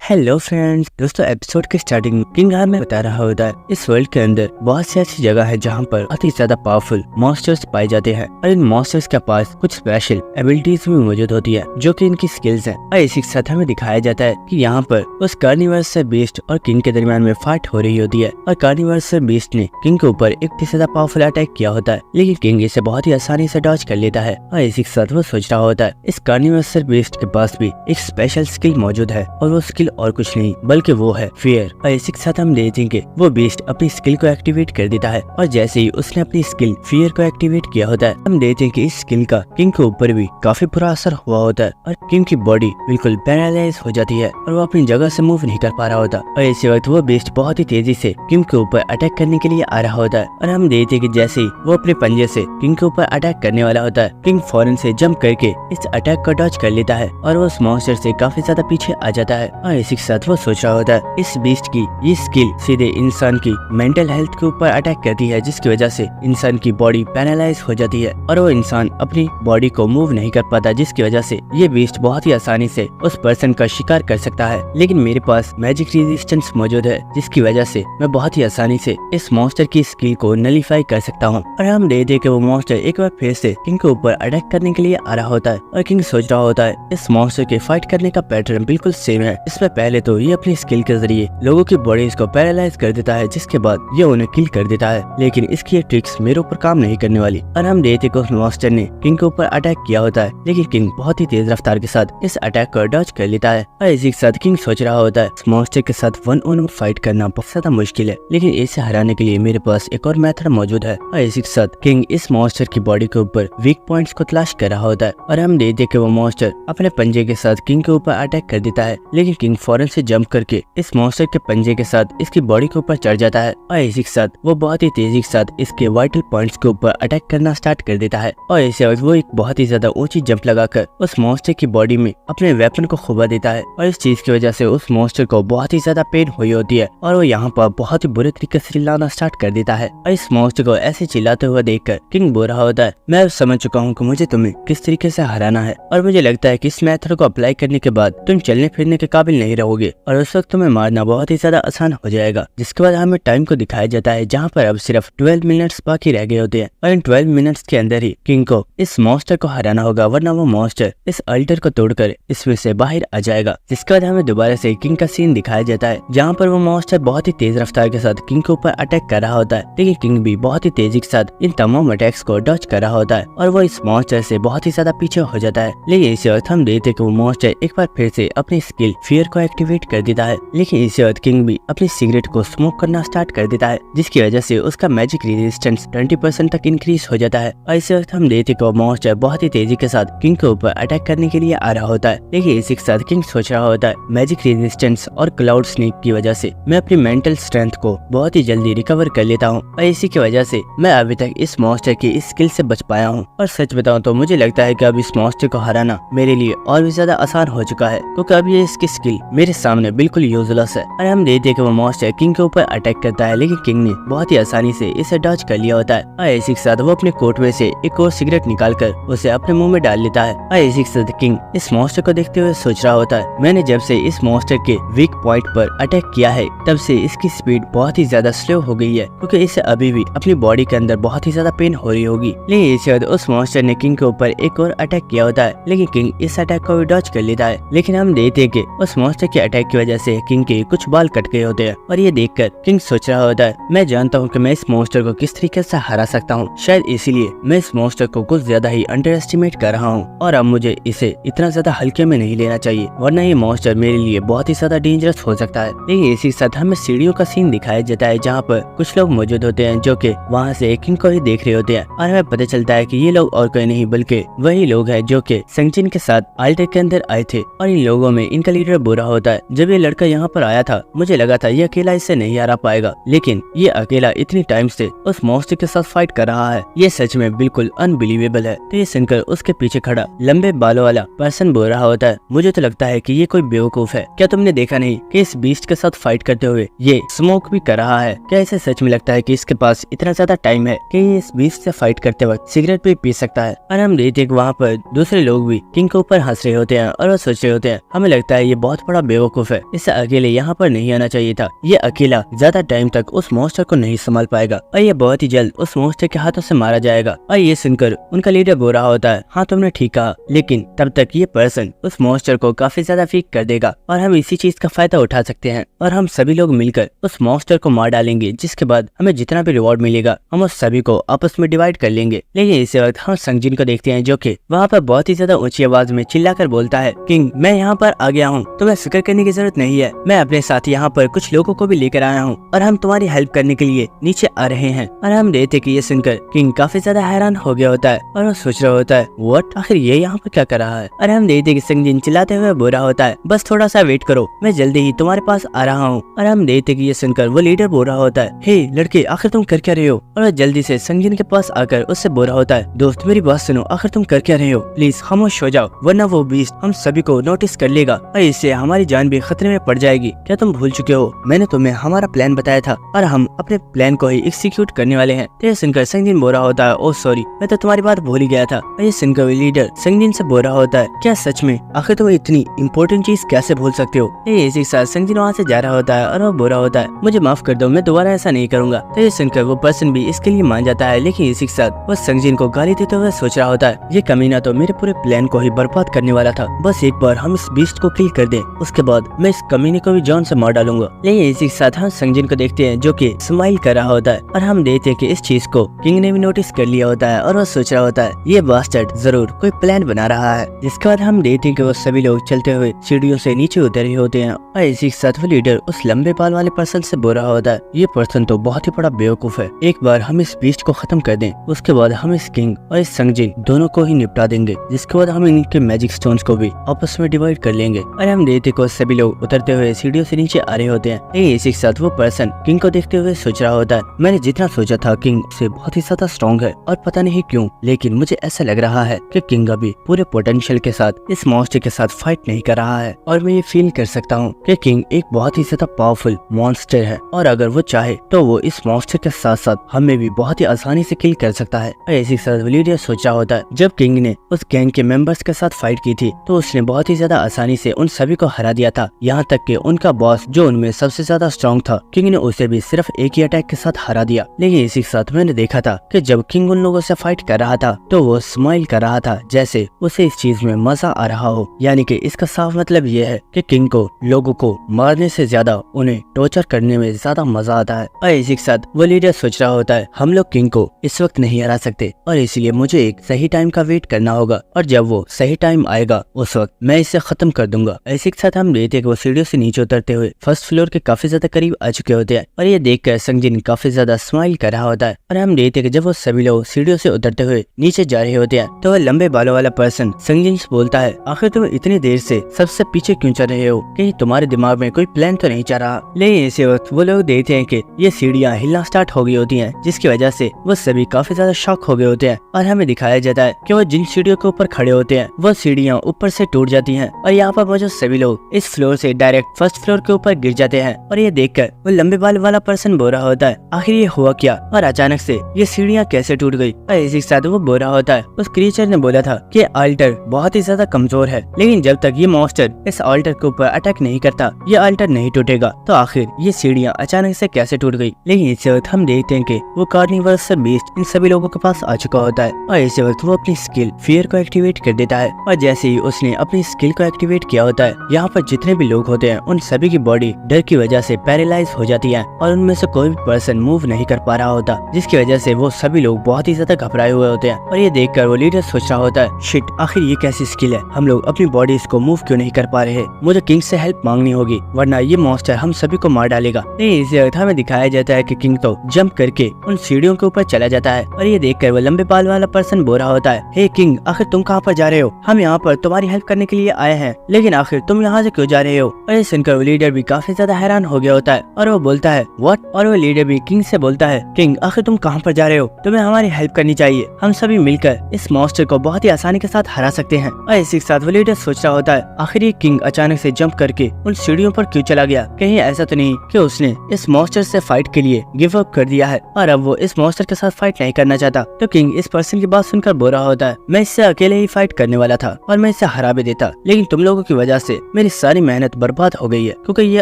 Hello friends, दोस्तों episode के starting में किंग हमें बता रहा होता है इस वर्ल्ड के अंदर बहुत सी ऐसी जगह है जहाँ पर बहुत ही ज्यादा पावरफुल मॉन्स्टर्स पाए जाते हैं और इन मॉन्स्टर्स के पास कुछ स्पेशल एबिलिटीज भी मौजूद होती है जो कि इनकी स्किल्स हैं। और इसी के साथ हमें दिखाया जाता है कि यहाँ पर उस कार्निवर्स से बीस्ट और किंग के दरमियान में फाइट हो रही होती है और कार्निवर्स से बीस्ट ने किंग के ऊपर एक ज्यादा पावरफुल अटैक किया होता है, लेकिन किंग इसे बहुत ही आसानी से डॉज कर लेता है। और इसी के साथ वो सोच रहा होता है इस कार्निवर्स से बीस्ट के पास भी एक स्पेशल स्किल मौजूद है और वो स्किल और कुछ नहीं बल्कि वो है फियर। और इसी के साथ हम देखेंगे वो बीस्ट अपनी स्किल को एक्टिवेट कर देता है और जैसे ही उसने अपनी स्किल फियर को एक्टिवेट किया होता है हम देखते हैं कि इस स्किल का किंग के ऊपर भी काफी बुरा असर हुआ होता है और किंग की बॉडी बिल्कुल पैरालाइज हो जाती है और वो अपनी जगह से मूव नहीं कर पा रहा होता। और इसी वक्त वो बीस्ट बहुत ही तेजी से किंग के ऊपर अटैक करने के लिए आ रहा होता है और हम देखते हैं कि जैसे ही वो अपने पंजे से किंग के ऊपर अटैक करने वाला होता है किंग फौरन से जंप करके इस अटैक को डॉज कर लेता है और वो उस मॉन्स्टर से काफी ज्यादा पीछे आ जाता है। और इसी के साथ वो सोच रहा होता है इस बीस्ट की ये स्किल सीधे इंसान की मेंटल हेल्थ के ऊपर अटैक करती है जिसकी वजह से इंसान की बॉडी पैरालाइज हो जाती है और वो इंसान अपनी बॉडी को मूव नहीं कर पाता, जिसकी वजह से ये बीस्ट बहुत ही आसानी से उस पर्सन का शिकार कर सकता है। लेकिन मेरे पास मैजिक रेजिस्टेंस मौजूद है जिसकी वजह से मैं बहुत ही आसानी से इस मॉन्स्टर की स्किल को नलीफाई कर सकता हूँ। और हम देखते कि वो मॉन्स्टर एक बार फिर से किंग के ऊपर अटैक करने के लिए आ रहा होता है और किंग सोच रहा होता है इस मॉन्स्टर के फाइट करने का पैटर्न बिल्कुल सेम है। इसमें पहले तो ये अपनी स्किल के जरिए लोगों की बॉडीज को पैरालाइज कर देता है जिसके बाद ये उन्हें किल कर देता है, लेकिन इसकी ये ट्रिक्स मेरे ऊपर काम नहीं करने वाली। और हम देखते कि उस मॉन्स्टर ने किंग के ऊपर अटैक किया होता है लेकिन किंग बहुत ही तेज रफ्तार के साथ इस अटैक को डॉज कर लेता है। और इसी के साथ किंग सोच रहा होता है इस मॉन्स्टर के साथ 1-on-1 फाइट करना बहुत ज्यादा मुश्किल है, लेकिन इसे हराने के लिए मेरे पास एक और मेथड मौजूद है। और इसी के साथ किंग इस मॉन्स्टर की बॉडी के ऊपर वीक पॉइंट्स को तलाश कर रहा होता है और हम देखते कि वो मॉन्स्टर अपने पंजे के साथ किंग के ऊपर अटैक कर देता है, लेकिन किंग फौरन से जंप करके इस मॉन्स्टर के पंजे के साथ इसकी बॉडी के ऊपर चढ़ जाता है। और इसी के साथ वो बहुत ही तेजी के साथ इसके वाइटल पॉइंट्स के ऊपर अटैक करना स्टार्ट कर देता है। और इसी वक्त वो एक बहुत ही ज्यादा ऊंची जंप लगाकर उस मॉन्स्टर की बॉडी में अपने वेपन को खुबा देता है और इस चीज की वजह से उस मॉन्स्टर को बहुत ही ज्यादा पेन हुई होती है और वो यहाँ पर बहुत ही बुरे तरीके से चिल्लाना स्टार्ट कर देता है। और इस मॉन्स्टर को ऐसे चिल्लाते हुए देखकर किंग बोल रहा होता है मैं अब समझ चुका हूँ कि मुझे तुम्हें किस तरीके से हराना है और मुझे लगता है कि इस मेथड को अप्लाई करने के बाद तुम चलने फिरने के काबिल नहीं रहोगे और उस वक्त तुम्हें मारना बहुत ही ज्यादा आसान हो जाएगा। जिसके बाद हमें टाइम को दिखाया जाता है जहाँ पर अब सिर्फ 12 मिनट्स बाकी रह गए होते हैं और इन 12 मिनट्स के अंदर ही किंग को इस मॉन्स्टर को हराना होगा, वरना वो मॉन्स्टर इस अल्टर को तोड़कर इसमें से बाहर आ जाएगा। जिसके बाद हमें दोबारा से किंग का सीन दिखाया जाता है जहाँ पर वो मॉन्स्टर बहुत ही तेज रफ्तार के साथ किंग के ऊपर अटैक कर रहा होता है, लेकिन किंग भी बहुत ही तेजी के साथ इन तमाम अटैक्स को डॉज कर रहा होता है और वो इस मॉन्स्टर से बहुत ही ज्यादा पीछे हो जाता है। लेकिन इसी वक्त हम देखते कि वो मॉन्स्टर एक बार फिर से अपनी स्किल फियर को एक्टिवेट कर देता है, लेकिन इसी वक्त किंग भी अपनी सिगरेट को स्मोक करना स्टार्ट कर देता है जिसकी वजह से उसका मैजिक रेजिस्टेंस 20% तक इंक्रीज हो जाता है। और इसी वक्त हम देखते कि वो मॉन्स्टर बहुत ही तेजी के साथ किंग के ऊपर अटैक करने के लिए आ रहा होता है, लेकिन इसी के साथ किंग सोच रहा होता है मैजिक रेजिस्टेंस और क्लाउड स्नेक की वजह से मैं अपनी मेंटल स्ट्रेंथ को बहुत ही जल्दी रिकवर कर लेता हूँ और इसी की वजह से मैं अभी तक इस मॉन्स्टर की स्किल से बच पाया हूँ। और सच बताऊँ तो मुझे लगता है कि अब इस मॉन्स्टर को हराना मेरे लिए और भी ज्यादा आसान हो चुका है क्योंकि अब ये इसकी स्किल मेरे सामने बिल्कुल यूजलेस है। और हम देखते हैं कि वो मॉन्स्टर किंग के ऊपर अटैक करता है, लेकिन किंग ने बहुत ही आसानी से इसे डॉज कर लिया होता है। और इसी के साथ वो अपने कोट में से एक और सिगरेट निकालकर उसे अपने मुंह में डाल लेता है। और इसी के साथ किंग इस मॉन्स्टर को देखते हुए सोच रहा होता है मैंने जब से इस मॉन्स्टर के वीक पॉइंट पर अटैक किया है तब से इसकी स्पीड बहुत ही ज्यादा स्लो हो गई है क्योंकि इसे अभी भी अपनी बॉडी के अंदर बहुत ही ज्यादा पेन हो रही होगी। लेकिन इसी वक्त उस मॉन्स्टर ने किंग के ऊपर एक और अटैक किया होता है, लेकिन किंग इस अटैक को भी डॉज कर लेता है। लेकिन हम देखते हैं कि उस मॉन्स्टर के अटैक की वजह से किंग के कुछ बाल कट गए होते हैं और ये देखकर किंग सोच रहा होता है मैं जानता हूँ कि मैं इस मॉन्स्टर को किस तरीके से हरा सकता हूँ, शायद इसीलिए मैं इस मॉन्स्टर को कुछ ज्यादा ही अंडर एस्टिमेट कर रहा हूँ और अब मुझे इसे इतना ज्यादा हल्के में नहीं लेना चाहिए वरना ये मॉन्स्टर मेरे लिए बहुत ही ज्यादा डेंजरस हो सकता है। लेकिन इसी के साथ हमें सीढ़ियों का सीन दिखाया जाता है जहाँ पर कुछ लोग मौजूद होते हैं जो कि वहाँ से किंग को ही देख रहे होते हैं और हमें पता चलता है कि ये लोग और कोई नहीं बल्कि वही लोग हैं जो कि संगजिन के साथ अल्टर के अंदर आए थे। और इन लोगों में इनका लीडर बुरा होता है। जब ये लड़का यहाँ पर आया था मुझे लगा था ये अकेला इससे नहीं हरा पाएगा, लेकिन ये अकेला इतनी टाइम से उस मॉन्स्टर के साथ फाइट कर रहा है, ये सच में बिल्कुल अनबिलीवेबल है। तो ये सुनकर उसके पीछे खड़ा लंबे बालों वाला पर्सन बोल रहा होता है मुझे तो लगता है कि ये कोई बेवकूफ है, क्या तुमने देखा नहीं कि इस बीस्ट के साथ फाइट करते हुए ये स्मोक भी कर रहा है, क्या इसे सच में लगता है कि इसके पास इतना ज्यादा टाइम है कि ये इस बीस्ट से फाइट करते वक्त सिगरेट भी पी सकता है। और हम देखते हैं कि वहाँ पर दूसरे लोग भी किंग के ऊपर हंस रहे होते हैं और वो सोच रहे होते हैं हमें लगता है ये बहुत बड़ा बड़ा बेवकूफ है, इसे अकेले यहाँ पर नहीं आना चाहिए था। ये अकेला ज्यादा टाइम तक उस मॉन्स्टर को नहीं संभाल पाएगा और ये बहुत ही जल्द उस मॉन्स्टर के हाथों से मारा जाएगा। और ये सुनकर उनका लीडर बोल रहा होता है, हाँ तुमने ठीक कहा, लेकिन तब तक ये पर्सन उस मॉन्स्टर को काफी ज्यादा वीक कर देगा और हम इसी चीज का फायदा उठा सकते हैं और हम सभी लोग मिलकर उस मॉन्स्टर को मार डालेंगे, जिसके बाद हमें जितना भी रिवॉर्ड मिलेगा हम उस सभी को आपस में डिवाइड कर लेंगे। लेकिन इसी वक्त हम संगजिन को देखते हैं जो कि वहाँ पर बहुत ही ज्यादा ऊंची आवाज में चिल्लाकर बोलता है, किंग मैं यहाँ पर आ गया हूँ, तुम्हें फिक्र करने की जरूरत नहीं है, मैं अपने साथ यहाँ पर कुछ लोगों को भी लेकर आया हूँ और हम तुम्हारी हेल्प करने के लिए नीचे आ रहे हैं। और हम देखते कि ये सुनकर किंग काफी ज्यादा हैरान हो गया होता है और वो सोच रहा होता है, व्हाट, आखिर ये यहाँ पर क्या कर रहा है। और हम देखते कि संगजिन चिल्लाते हुए बोल रहा होता है, बस थोड़ा सा वेट करो, मैं जल्दी ही तुम्हारे पास आ रहा हूँ। और हम देखते कि ये सुनकर वो लीडर बोल रहा होता है, हे लड़के, आखिर तुम कर क्या रहे हो। और जल्दी से संगजिन के पास आकर उससे बोल रहा होता है, दोस्त मेरी बात सुनो, आखिर तुम कर क्या रहे हो, प्लीज खामोश हो जाओ वरना वो बीस्ट हम सभी को नोटिस कर लेगा और इससे हमारी जान भी खतरे में पड़ जाएगी। क्या तुम भूल चुके हो, मैंने तुम्हें हमारा प्लान बताया था और हम अपने प्लान को ही एग्जीक्यूट करने वाले हैं। तो ये सुनकर संगजिन बोल रहा होता है, ओह सॉरी, मैं तो तुम्हारी बात भूल ही गया था। और ये सुनकर लीडर संगजिन से बोल रहा होता है, क्या सच में, आखिर तुम इतनी इम्पोर्टेंट चीज कैसे भूल सकते हो। ये इसी साथ संगजिन वहाँ से जा रहा होता है और वो बोल रहा होता है, मुझे माफ कर दो, मैं दोबारा ऐसा नहीं करूंगा। तो ये सुनकर वो पर्सन भी इसके लिए मान जाता है, लेकिन इसी के साथ वो संगजिन को गाली देते हुए सोच रहा होता है, ये कमीना तो मेरे पूरे प्लान को ही बर्बाद करने वाला था, बस एक बार हम इस बीस्ट को किल कर दें, उसके बाद मैं इस कमीने को भी जान से मार डालूंगा। लेकिन इसी के साथ हम संगजिन को देखते हैं जो कि स्माइल कर रहा होता है और हम देखते हैं कि इस चीज को किंग ने भी नोटिस कर लिया होता है और वो सोच रहा होता है, ये बास्टर्ड जरूर कोई प्लान बना रहा है। जिसके बाद हम देखते हैं कि वो सभी लोग चलते हुए सीढ़ियों से नीचे उतर रहे होते हैं और इसी के साथ वो लीडर उस लंबे बाल वाले पर्सन से बोल रहा होता है, ये पर्सन तो बहुत ही बड़ा बेवकूफ है, एक बार हम इस बीस्ट को खत्म कर दें, उसके बाद हम इस किंग और इस संगजिन दोनों को ही निपटा देंगे, जिसके बाद हम इनके मैजिक स्टोन्स को भी आपस में डिवाइड कर लेंगे। और हम देखते को सभी लोग उतरते हुए सीढ़ियों से नीचे आ रहे होते हैं। लेकिन इसी के साथ वो पर्सन किंग को देखते हुए सोच रहा होता है, मैंने जितना सोचा था किंग से बहुत ही ज्यादा स्ट्रॉन्ग है और पता नहीं क्यों, लेकिन मुझे ऐसा लग रहा है कि किंग अभी पूरे पोटेंशियल के साथ इस मॉन्स्टर के साथ फाइट नहीं कर रहा है और मैं ये फील कर सकता हूँ कि किंग एक बहुत ही ज्यादा पावरफुल मॉन्स्टर है और अगर वो चाहे तो वो इस मॉन्स्टर के साथ साथ हमें भी बहुत ही आसानी से किल कर सकता है। और इसी के साथ लीडर सोचा होता है, जब किंग ने उस गैंग के मेंबर्स के साथ फाइट की थी तो उसने बहुत ही ज्यादा आसानी से उन सभी को हरा दिया था, यहाँ तक कि उनका बॉस जो उनमें सबसे ज्यादा स्ट्रॉन्ग था, किंग ने उसे भी सिर्फ एक ही अटैक के साथ हरा दिया। लेकिन इसी के साथ मैंने देखा था कि जब किंग उन लोगों से फाइट कर रहा था तो वो स्माइल कर रहा था जैसे उसे इस चीज में मजा आ रहा हो, यानी कि इसका साफ मतलब ये है कि किंग को लोगों को मारने से ज्यादा उन्हें टॉर्चर करने में ज्यादा मजा आता है। और इसी के साथ वो लीडर सोच रहा होता है, हम लोग किंग को इस वक्त नहीं हरा सकते और इसलिए मुझे एक सही टाइम का वेट करना होगा और जब वो सही टाइम आएगा उस वक्त मैं इसे खत्म कर दूंगा। इसी के साथ हम देखते हैं कि वो सीढ़ियों से नीचे उतरते हुए फर्स्ट फ्लोर के काफी ज्यादा करीब आ चुके होते हैं और ये देखकर संगजिन काफी ज्यादा स्माइल कर रहा होता है। और हम देखते हैं कि जब वो सभी लोग सीढ़ियों से उतरते हुए नीचे जा रहे होते हैं तो वह लंबे बालों वाला पर्सन संगजिन से बोलता है, आखिर तुम इतनी देर से सबसे पीछे क्यों चल रहे हो, कहीं तुम्हारे दिमाग में कोई प्लान तो नहीं चल रहा। लेकिन इसी वक्त वो लोग देखते हैं कि ये सीढ़ियाँ हिलना स्टार्ट हो गई होती हैं, जिसकी वजह से वो सभी काफी ज्यादा शॉक हो गए होते हैं और हमें दिखाया जाता है कि वो जिन सीढ़ियों के ऊपर खड़े होते हैं वो सीढ़ियाँ ऊपर से टूट जाती हैं और यहाँ पर मौजूद सभी लोग इस फ्लोर से डायरेक्ट फर्स्ट फ्लोर के ऊपर गिर जाते हैं। और ये देखकर वो लंबे बाल वाला पर्सन बोल रहा होता है, आखिर ये हुआ क्या और अचानक से ये सीढ़ियाँ कैसे टूट गई। और इसी के साथ वो बोल रहा होता है, उस क्रिएचर ने बोला था कि अल्टर बहुत ही ज्यादा कमजोर है, लेकिन जब तक ये मॉन्स्टर इस अल्टर के ऊपर अटैक नहीं करता ये अल्टर नहीं टूटेगा, तो आखिर ये सीढ़ियाँ अचानक से कैसे टूट गई। लेकिन इसी वक्त हम देखते हैं कि वो कार्निवल से बीस्ट इन सभी लोगों के पास आ चुका होता है और इसी वक्त वो अपनी स्किल फियर को एक्टिवेट कर देता है और जैसे ही उसने अपनी स्किल को एक्टिवेट किया होता है यहाँ पर जितने भी लोग होते हैं उन सभी की बॉडी डर की वजह से पैरालाइज हो जाती है और उनमें से कोई भी पर्सन मूव नहीं कर पा रहा होता, जिसकी वजह से वो सभी लोग बहुत ही ज्यादा घबराए हुए होते हैं। और ये देखकर वो लीडर सोच रहा होता है, शिट, आखिर ये कैसी स्किल है, हम लोग अपनी बॉडीज को मूव क्यों नहीं कर पा रहे, मुझे किंग से हेल्प मांगनी होगी वरना ये मॉन्स्टर हम सभी को मार डालेगा। इसी वक्त हमें दिखाया जाता है कि किंग तो जंप करके उन सीढ़ियों के ऊपर चला जाता है और ये देखकर वो लंबे बाल वाला पर्सन बोल रहा होता है, हे किंग, आखिर तुम कहाँ पर जा रहे हो, हम यहाँ पर तुम्हारी हेल्प करने के लिए आए हैं, लेकिन आखिर तुम यहाँ से क्यों जा रहे हो। और ये सुनकर वो लीडर भी काफी ज्यादा हैरान हो गया होता है और वो बोलता है, व्हाट। और वो लीडर भी किंग से बोलता है, किंग, आखिर तुम कहाँ पर जा रहे हो, तुम्हें हमारी हेल्प करनी चाहिए, हम सभी मिलकर इस मॉन्स्टर को बहुत ही आसानी के साथ हरा सकते हैं। और इसी के साथ वो लीडर सोच रहा होता है, आखिर ये किंग अचानक से जंप करके उन सीढ़ियों पर क्यों चला गया, कहीं ऐसा तो नहीं कि उसने इस मॉन्स्टर से फाइट के लिए गिव अप कर दिया है और अब वो इस मॉन्स्टर के साथ फाइट नहीं करना चाहता। तो किंग इस पर्सन की बात सुनकर बोल रहा होता है, मैं इससे अकेले ही फाइट करने वाला था और मैं इसे हरा भी देता, लेकिन तुम लोगों की वजह से मैं मेरी सारी मेहनत बर्बाद हो गई है, क्योंकि ये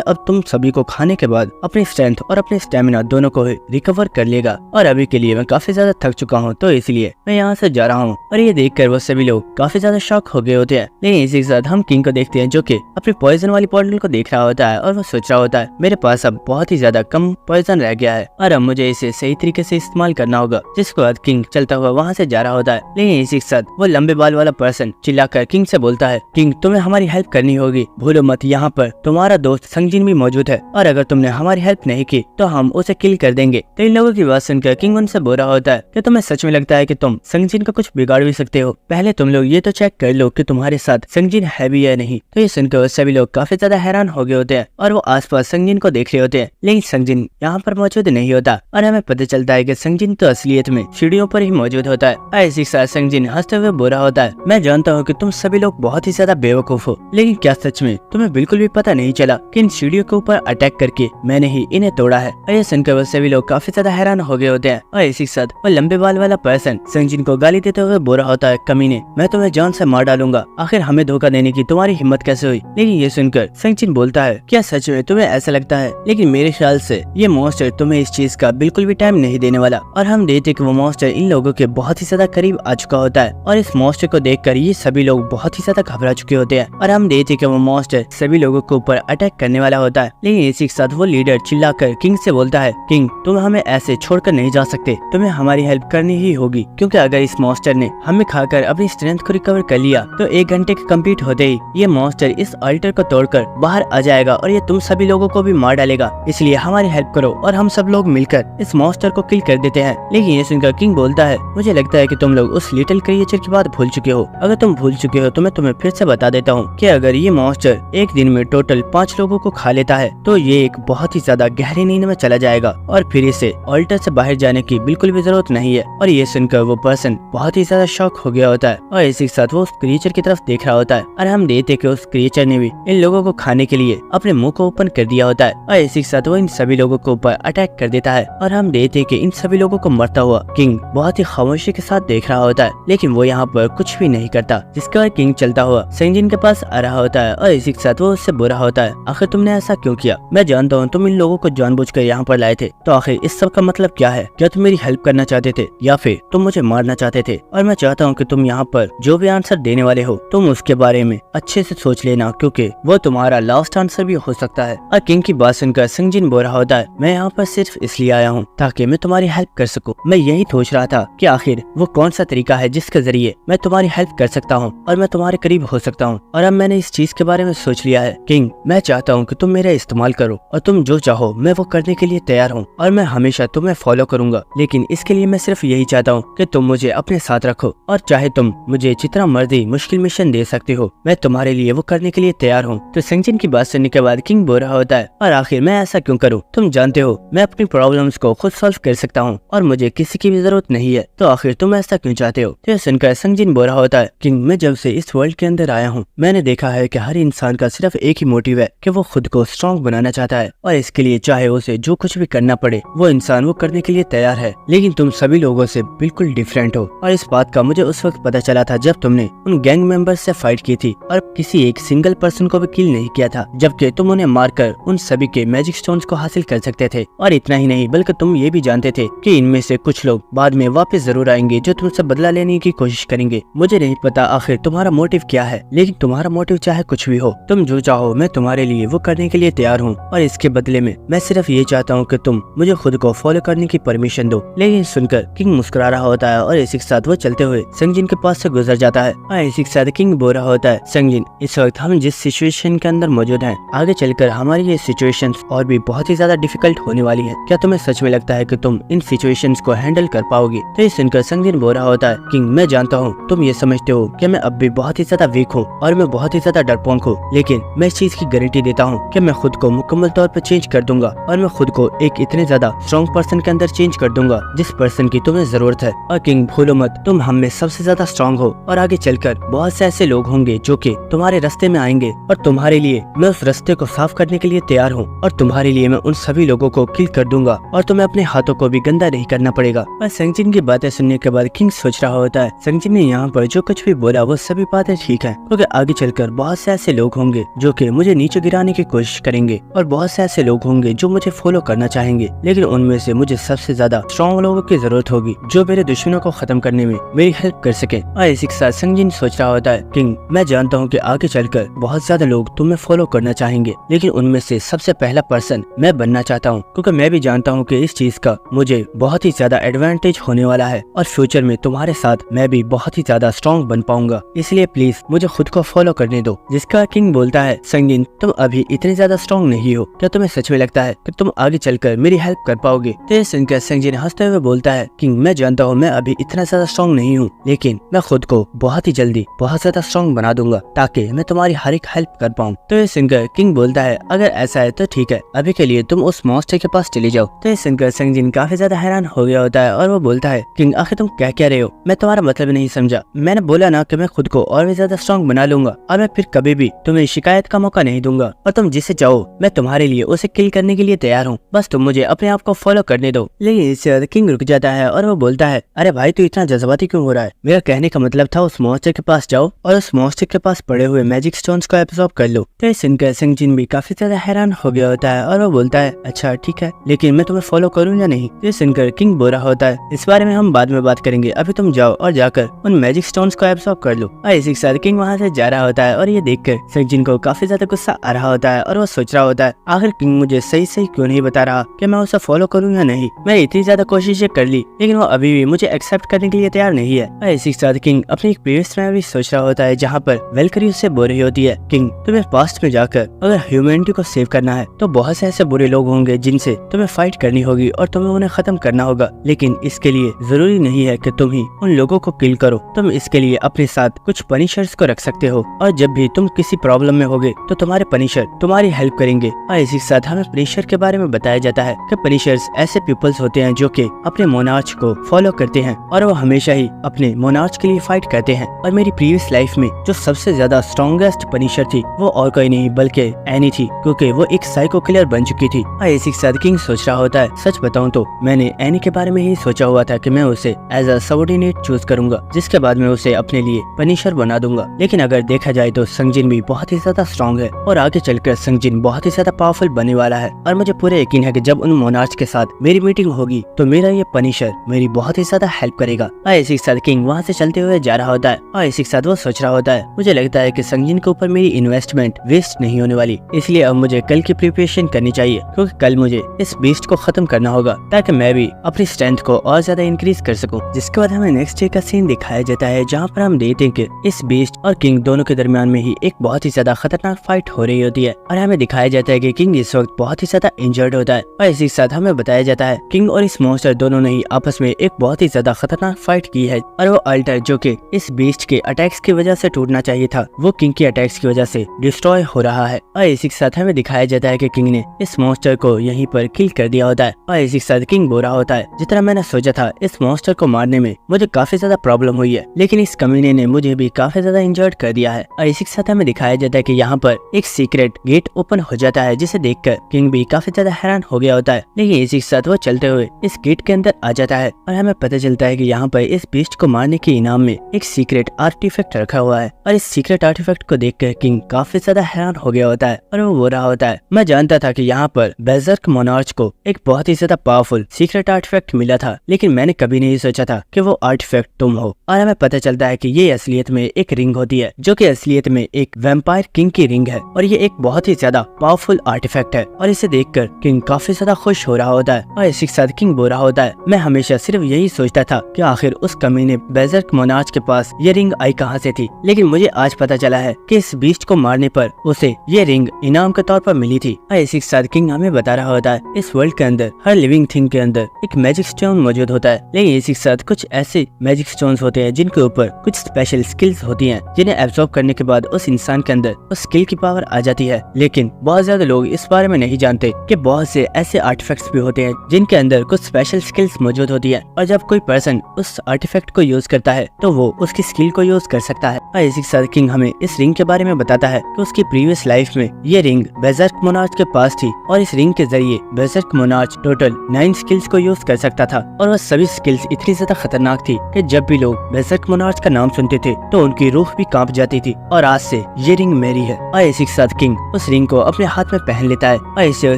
अब तुम सभी को खाने के बाद अपनी स्ट्रेंथ और अपने स्टेमिना दोनों को ही रिकवर कर लेगा और अभी के लिए मैं काफी ज्यादा थक चुका हूँ, तो इसलिए मैं यहाँ से जा रहा हूँ। और ये देखकर वो सभी लोग काफी ज्यादा शॉक हो गए होते हैं। लेकिन इसी के साथ हम किंग को देखते हैं जो कि अपनी पॉइजन वाली बॉटल को देख रहा होता है और वो सोच रहा होता है मेरे पास अब बहुत ही ज्यादा कम पॉइजन रह गया है और अब मुझे इसे सही तरीके से इस्तेमाल करना होगा। जिसके बाद किंग चलता हुआ वहाँ से जा रहा होता है। लेकिन इसी के साथ वो लंबे बाल वाला पर्सन चिल्लाकर किंग से बोलता है, किंग तुम्हें हमारी हेल्प करनी होगी, भूलो मत यहाँ पर तुम्हारा दोस्त संगजिन भी मौजूद है और अगर तुमने हमारी हेल्प नहीं की तो हम उसे किल कर देंगे। कई लोगों की बात सुनकर किंग उनसे बोल रहा होता है कि तुम्हें सच में लगता है कि तुम संगजिन का कुछ बिगाड़ भी सकते हो, पहले तुम लोग ये तो चेक कर लो कि तुम्हारे साथ संगजिन है भी या नहीं। तो ये सुनकर सभी लोग काफी ज्यादा हैरान हो गए होते हैं और वो आसपास संगजिन को देख रहे होते हैं। लेकिन संगजिन यहाँ पर मौजूद नहीं होता और हमें पता चलता है कि संगजिन तो असलियत में सीढ़ियों पर ही मौजूद होता है। ऐसी साथ संगजिन हंसते हुए बोल रहा होता है, मैं जानता हूँ कि तुम सभी लोग बहुत ही ज्यादा बेवकूफ हो, लेकिन क्या सच में तुम्हें बिल्कुल भी पता नहीं चला कि इन सीढ़ियों के ऊपर अटैक करके मैंने ही इन्हें तोड़ा है। और ये सुनकर वो सभी लोग काफी ज्यादा हैरान हो गए होते हैं। और इसी के साथ वो लंबे बाल वाला पर्सन संगजिन को गाली देते हुए बोल रहा होता है, कमीने मैं तुम्हें जान से मार डालूंगा, आखिर हमें धोखा देने की तुम्हारी हिम्मत कैसे हुई। लेकिन ये सुनकर संगजिन बोलता है, क्या सच में तुम्हें ऐसा लगता है? लेकिन मेरे ख्याल से ये मॉन्स्टर तुम्हें इस चीज का बिल्कुल भी टाइम नहीं देने वाला। और हम देखते कि वो मॉन्स्टर इन लोगों के बहुत ही ज्यादा करीब आ चुका होता है और इस मॉन्स्टर को देखकर ये सभी लोग बहुत ही ज्यादा घबरा चुके होते हैं। और हम देखते कि वो मॉन्स्टर सभी लोगों के ऊपर अटैक करने वाला होता है। लेकिन इसी के साथ वो लीडर चिल्लाकर किंग से बोलता है, किंग तुम हमें ऐसे छोड़कर नहीं जा सकते, तुम्हें हमारी हेल्प करनी ही होगी, क्योंकि अगर इस मॉन्स्टर ने हमें खाकर अपनी स्ट्रेंथ को रिकवर कर लिया तो 1 घंटे के कंप्लीट होते ही ये मॉन्स्टर इस अल्टर को तोड़कर बाहर आ जाएगा और ये तुम सभी लोगों को भी मार डालेगा। इसलिए हमारी हेल्प करो और हम सब लोग मिलकर इस मॉन्स्टर को किल कर देते हैं। लेकिन ये सुनकर किंग बोलता है, मुझे लगता है कि तुम लोग उस लिटिल क्रिएचर की बात भूल चुके हो। अगर तुम भूल चुके हो तो मैं तुम्हें फिर से बता देता हूँ कि अगर ये मॉन्स्टर एक दिन में टोटल 5 लोगों को खा लेता है तो ये एक बहुत ही ज्यादा गहरी नींद में चला जाएगा और फिर इसे अल्टर से बाहर जाने की बिल्कुल भी जरूरत नहीं है। और ये सुनकर वो पर्सन बहुत ही ज्यादा शॉक हो गया होता है और इसी के साथ वो उस क्रिएचर की तरफ देख रहा होता है। और हम देखते कि उस क्रिएचर ने भी इन लोगों को खाने के लिए अपने मुंह को ओपन कर दिया होता है और इसी के साथ वो इन सभी लोगों के ऊपर अटैक कर देता है। और हम देखते कि इन सभी लोगों को मरता हुआ किंग बहुत ही खामोशी के साथ देख रहा होता है, लेकिन वो यहाँ पर कुछ भी नहीं करता। जिसके बाद किंग चलता हुआ संगजिन के पास आ रहा होता है और इसी के साथ वो उससे बोल रहा होता है, आखिर तुमने ऐसा क्यों किया? मैं जानता हूँ तुम इन लोगों को जानबूझकर यहाँ पर लाए थे, तो आखिर इस सब का मतलब क्या है? क्या तुम मेरी हेल्प करना चाहते थे या फिर तुम मुझे मारना चाहते थे? और मैं चाहता हूँ कि तुम यहाँ पर जो भी आंसर देने वाले हो तुम उसके बारे में अच्छे से सोच लेना, क्योंकि वो तुम्हारा लास्ट आंसर भी हो सकता है। और किंग की बात सुनकर संगजिन बोल रहा होता है, मैं यहाँ पर सिर्फ इसलिए आया हूँ ताकि मैं तुम्हारी हेल्प कर सकूँ। मैं यही सोच रहा था कि आखिर वो कौन सा तरीका है जिसके जरिए मैं तुम्हारी हेल्प कर सकता हूँ और मैं तुम्हारे करीब हो सकता हूँ। और अब मैंने इस चीज के बारे में सोच लिया है। किंग मैं चाहता हूँ कि तुम मेरा इस्तेमाल करो और तुम जो चाहो मैं वो करने के लिए तैयार हूँ और मैं हमेशा तुम्हें फॉलो करूंगा। लेकिन इसके लिए मैं सिर्फ यही चाहता हूँ कि तुम मुझे अपने साथ रखो और चाहे तुम मुझे जितना मर्जी मुश्किल मिशन दे सकते हो, मैं तुम्हारे लिए वो करने के लिए तैयार हूँ। तो संगजिन की बात सुनने के बाद किंग बोल रहा होता है, और आखिर मैं ऐसा क्यों करूँ? तुम जानते हो मैं अपनी प्रॉब्लम्स को खुद सॉल्व कर सकता हूँ और मुझे किसी की भी जरूरत नहीं है, तो आखिर तुम ऐसा क्यों चाहते हो? तो सुनकर संगजिन बोल रहा होता है, किंग मैं जब से इस वर्ल्ड के अंदर आया हूँ मैंने देखा है कि हर इंसान का सिर्फ एक ही मोटिव है कि वो खुद को स्ट्रॉन्ग बनाना चाहता है और इसके लिए चाहे उसे जो कुछ भी करना पड़े वो इंसान वो करने के लिए तैयार है। लेकिन तुम सभी लोगों से बिल्कुल डिफरेंट हो और इस बात का मुझे उस वक्त पता चला था जब तुमने उन गैंग मेंबर्स से फाइट की थी और किसी एक सिंगल पर्सन को भी किल नहीं किया था, जबकि तुम उन्हें मारकर उन सभी के मैजिक स्टोन्स को हासिल कर सकते थे। और इतना ही नहीं बल्कि तुम ये भी जानते थे कि इनमें से कुछ लोग बाद में वापस जरूर आएंगे जो तुमसे बदला लेने की कोशिश करेंगे। मुझे नहीं पता आखिर तुम्हारा मोटिव क्या है, लेकिन तुम्हारा मोटिव चाहे कुछ भी हो, तुम जो चाहो मैं तुम्हारे लिए वो करने के लिए तैयार हूँ और इसके बदले में मैं सिर्फ ये चाहता हूँ कि तुम मुझे खुद को फॉलो करने की परमिशन दो। लेकिन सुनकर किंग मुस्कुरा रहा होता है और इसी के साथ वो चलते हुए संगजिन के पास से गुजर जाता है और इसी के साथ किंग बोल रहा होता है, संगजिन इस वक्त हम जिस सिचुएशन के अंदर मौजूद हैं आगे चलकर हमारी ये सिचुएशंस और भी बहुत ही ज्यादा डिफिकल्ट होने वाली है। क्या तुम्हें सच में लगता है कि तुम इन सिचुएशंस को हैंडल कर पाओगे? तो ये सुनकर संगजिन बोल रहा होता है, किंग मैं जानता हूँ तुम ये समझते हो कि मैं अब भी बहुत ही ज्यादा वीक हूँ और मैं बहुत ही ज्यादा डरपोक हूँ, लेकिन मैं इस चीज की गारंटी देता हूँ कि मैं खुद को मुकम्मल तौर पर चेंज कर दूंगा और मैं खुद को एक इतने ज्यादा स्ट्रॉन्ग पर्सन के अंदर चेंज कर दूंगा जिस पर्सन की तुम्हें जरूरत है। और किंग भूलो मत तुम हम में सबसे ज्यादा स्ट्रॉन्ग हो और आगे चलकर बहुत से ऐसे लोग होंगे जो कि तुम्हारे रास्ते में आएंगे और तुम्हारे लिए मैं उस रास्ते को साफ करने के लिए तैयार हूँ और तुम्हारे लिए मैं उन सभी लोगों को किल कर दूंगा और तुम्हें अपने हाथों को भी गंदा नहीं करना पड़ेगा। और संगजिन की बातें सुनने के बाद किंग सोच रहा होता है, संगजिन ने यहाँ पर जो कुछ भी बोला वो सभी बातें ठीक है, क्योंकि आगे चलकर बहुत से ऐसे ऐसे लोग होंगे जो कि मुझे नीचे गिराने की कोशिश करेंगे और बहुत से ऐसे लोग होंगे जो मुझे फॉलो करना चाहेंगे, लेकिन उनमें से मुझे सबसे ज्यादा स्ट्रॉन्ग लोगों की जरूरत होगी जो मेरे दुश्मनों को खत्म करने में मेरी हेल्प कर सके। और इसी के साथ संग जिन सोच रहा होता है, किंग मैं जानता हूँ कि आगे चलकर बहुत ज्यादा लोग तुम्हें फॉलो करना चाहेंगे, लेकिन उनमें से सबसे पहला पर्सन मैं बनना चाहता हूँ, क्योंकि मैं भी जानता हूँ कि इस चीज का मुझे बहुत ही ज्यादा एडवांटेज होने वाला है और फ्यूचर में तुम्हारे साथ मैं भी बहुत ही ज्यादा स्ट्रॉन्ग बन पाऊंगा, इसलिए प्लीज मुझे खुद को फॉलो करने दो। जिसका किंग बोलता है, संगीन तुम अभी इतने ज्यादा स्ट्रॉन्ग नहीं हो, क्या तुम्हें सच में लगता है कि तुम आगे चलकर मेरी हेल्प कर पाओगे? तो ये सुनकर संगीन हंसते हुए बोलता है, किंग मैं जानता हूँ मैं अभी इतना ज्यादा स्ट्रॉन्ग नहीं हूँ, लेकिन मैं खुद को बहुत ही जल्दी बहुत ज्यादा स्ट्रॉन्ग बना दूंगा ताकि मैं तुम्हारी हर एक हेल्प कर पाऊँ। तो ये सुनकर किंग बोलता है, अगर ऐसा है तो ठीक है, अभी के लिए तुम उस मॉन्स्टर के पास चले जाओ। तो ये सुनकर संगीन काफी ज्यादा हैरान हो गया होता है और वो बोलता है, किंग आखिर तुम क्या रहे हो? मैं तुम्हारा मतलब नहीं समझा। मैंने बोला ना कि मैं खुद को और भी ज्यादा स्ट्रॉन्ग बना लूंगा और मैं फिर कभी भी तुम्हें शिकायत का मौका नहीं दूंगा और तुम जिसे चाहो मैं तुम्हारे लिए उसे किल करने के लिए तैयार हूँ, बस तुम मुझे अपने आप को फॉलो करने दो। लेकिन इससे ज्यादा किंग रुक जाता है और वो बोलता है, अरे भाई तू इतना जज्बाती क्यों हो रहा है? मेरा कहने का मतलब था उस मॉन्स्टर के पास जाओ और उस मॉन्स्टर के पास पड़े हुए मैजिक स्टोन्स को एब्जॉर्ब कर लो। तो सुनकर संगजिन भी काफी ज्यादा हैरान हो गया होता है और वो बोलता है, अच्छा ठीक है, लेकिन मैं तुम्हें फॉलो करूँ या नहीं? तो सुनकर किंग बोल रहा होता है, इस बारे में हम बाद में बात करेंगे, अभी तुम जाओ और जाकर उन मैजिक स्टोन्स को एब्जॉर्ब कर लो। और इसी के साथ किंग वहाँ से जा रहा होता है और ये देखकर संगजिन को काफी ज्यादा गुस्सा आ रहा होता है और वो सोच रहा होता है, आखिर किंग मुझे सही क्यों नहीं बता रहा कि मैं उसे फॉलो करूँ या नहीं? मैंने इतनी ज्यादा कोशिशें कर ली, लेकिन वो अभी भी मुझे एक्सेप्ट करने के लिए तैयार नहीं है। और इसी के साथ किंग अपनी एक प्रीवियस में भी सोच रहा होता है जहाँ पर वेलकरी उससे बोल रही होती है, किंग तुम्हें पास्ट में जाकर अगर ह्यूमैनिटी को सेव करना है तो बहुत से ऐसे बुरे लोग होंगे जिनसे तुम्हें फाइट करनी होगी और तुम्हें उन्हें खत्म करना होगा, लेकिन इसके लिए जरूरी नहीं है कि तुम ही उन लोगों को किल करो। तुम इसके लिए अपने साथ कुछ पनिशर्स को रख सकते हो और जब भी तुम किसी प्रॉब्लम में होगे तो तुम्हारे पनिशर तुम्हारी हेल्प करेंगे। और इसी के साथ हमें पनिशर के बारे में बताया जाता है कि पनिशर्स ऐसे पीपल्स होते हैं जो कि अपने मोनार्च को फॉलो करते हैं और वो हमेशा ही अपने मोनार्च के लिए फाइट करते हैं। और मेरी प्रीवियस लाइफ में जो सबसे ज्यादा स्ट्रॉन्गेस्ट पनिशर थी वो और कोई नहीं बल्कि एनी थी, क्योंकि वो एक साइको किलर बन चुकी थी। और इसी के साथ किंग सोच रहा होता है, सच बताऊं तो मैंने एनी के बारे में ही सोचा हुआ था कि मैं उसे एज अ सबऑर्डिनेट चूज करूंगा, जिसके बाद मैं उसे अपने लिए पनिशर बना दूंगा। लेकिन अगर देखा जाए तो संगजिन भी बहुत ही ज्यादा स्ट्रॉन्ग है और आगे चलकर संगजिन बहुत ही ज्यादा पावरफुल बनने वाला है और मुझे पूरा यकीन है कि जब उन मोनार्च के साथ मेरी मीटिंग होगी तो मेरा ये पनिशर मेरी बहुत ही ज्यादा हेल्प करेगा। और इसी के साथ किंग वहाँ से चलते हुए जा रहा होता है और इसी के साथ वो सोच रहा होता है, मुझे लगता है कि संगजिन के ऊपर मेरी इन्वेस्टमेंट वेस्ट नहीं होने वाली, इसलिए अब मुझे कल की प्रिपरेशन करनी चाहिए, क्योंकि कल मुझे इस बीस्ट को खत्म करना होगा ताकि मैं भी अपनी स्ट्रेंथ को और ज्यादा इंक्रीज कर सकूं। जिसके बाद हमें नेक्स्ट डे का सीन दिखाया जाता है जहाँ पर हम देखते हैं कि इस बीस्ट और किंग दोनों के दरमियान में ही एक बहुत ही ज्यादा खतरनाक फाइट हो रही होती है और हमें दिखाया जाता है कि किंग इस वक्त बहुत ही ज्यादा इंजर्ड होता है। और इसी के साथ हमें बताया जाता है किंग और इस मॉन्स्टर दोनों ने ही आपस में एक बहुत ही ज्यादा खतरनाक फाइट की है और वो अल्टर जो कि इस बीस्ट के अटैक्स की वजह से टूटना चाहिए था वो किंग के अटैक्स की वजह से डिस्ट्रॉय हो रहा है। और इसी के साथ हमें दिखाया जाता है कि किंग ने इस मॉन्स्टर को यहीं पर किल कर दिया होता है। और इसी के साथ किंग बोल रहा होता है, जितना मैंने सोचा था इस मॉन्स्टर को मारने में मुझे काफी ज्यादा प्रॉब्लम हुई है, लेकिन इस कमीने ने मुझे भी काफी ज्यादा इंजर्ड कर दिया है। और इसी के साथ हमें दिखाया जाता है कि यहाँ पर एक सीक्रेट गेट ओपन हो जाता है जिसे देखकर किंग भी काफी ज्यादा हैरान हो गया होता है। लेकिन इसी के साथ वो चलते हुए इस गेट के अंदर आ जाता है और हमें पता चलता है कि यहाँ पर इस बीस्ट को मारने के इनाम में एक सीक्रेट आर्टिफैक्ट रखा हुआ है। और इस सीक्रेट आर्टिफैक्ट को देखकर किंग काफी ज्यादा हैरान हो गया होता है और वो बोल रहा होता है, मैं जानता था कि यहाँ पर बेजर्क मोनार्च को एक बहुत ही ज्यादा पावरफुल सीक्रेट आर्टिफैक्ट मिला था, लेकिन मैंने कभी नहीं सोचा था कि वो आर्टिफैक्ट तुम हो। और हमें पता चलता है कि ये असलियत में एक रिंग होती है जो कि असलियत में एक वैम्पायर किंग की रिंग है और ये एक बहुत ही ज्यादा पावरफुल आर्टिफैक्ट है। और इसे देखकर किंग काफी ज्यादा खुश हो रहा होता है और इसी के साथ किंग बोल रहा होता है, मैं हमेशा सिर्फ यही सोचता था कि आखिर उस कमीने बेजर्क मोनार्च के पास ये रिंग आई कहाँ से थी, लेकिन मुझे आज पता चला है कि इस बीस्ट को मारने पर उसे ये रिंग इनाम के तौर पर मिली थी। और इसी के साथ किंग हमें बता रहा होता है, इस वर्ल्ड के अंदर हर लिविंग थिंग के अंदर एक मैजिक स्टोन मौजूद होता है, लेकिन इसी के साथ कुछ ऐसे मैजिक स्टोन्स होते हैं जिनके ऊपर कुछ स्पेशल स्किल्स होती हैं जिन्हें एब्जॉर्ब करने के बाद उस इंसान के अंदर उस स्किल की पावर आ जाती है। लेकिन बहुत ज्यादा लोग इस बारे में नहीं जानते कि बहुत से ऐसे आर्टिफैक्ट्स भी होते हैं जिनके अंदर कुछ स्पेशल स्किल्स मौजूद होती है और जब कोई पर्सन उस आर्टिफैक्ट को यूज करता है तो वो उसकी स्किल को यूज कर सकता है। और इसी के साथ किंग हमें इस रिंग के बारे में बताता है कि उसकी प्रीवियस लाइफ में ये रिंग बेजर्क मोनार्च के पास थी और इस रिंग के जरिए बेजर्क मोनार्च टोटल 9 स्किल्स को यूज कर सकता था और वह सभी स्किल्स इतनी ज्यादा खतरनाक थी कि जब भी लोग बेजर्क मोनार्च का नाम सुनते थे तो उनकी रूह भी कांप जाती थी। और आज से ये रिंग मेरी है। और इसी के साथ किंग उस रिंग को अपने हाथ में पहन लेता है और इसे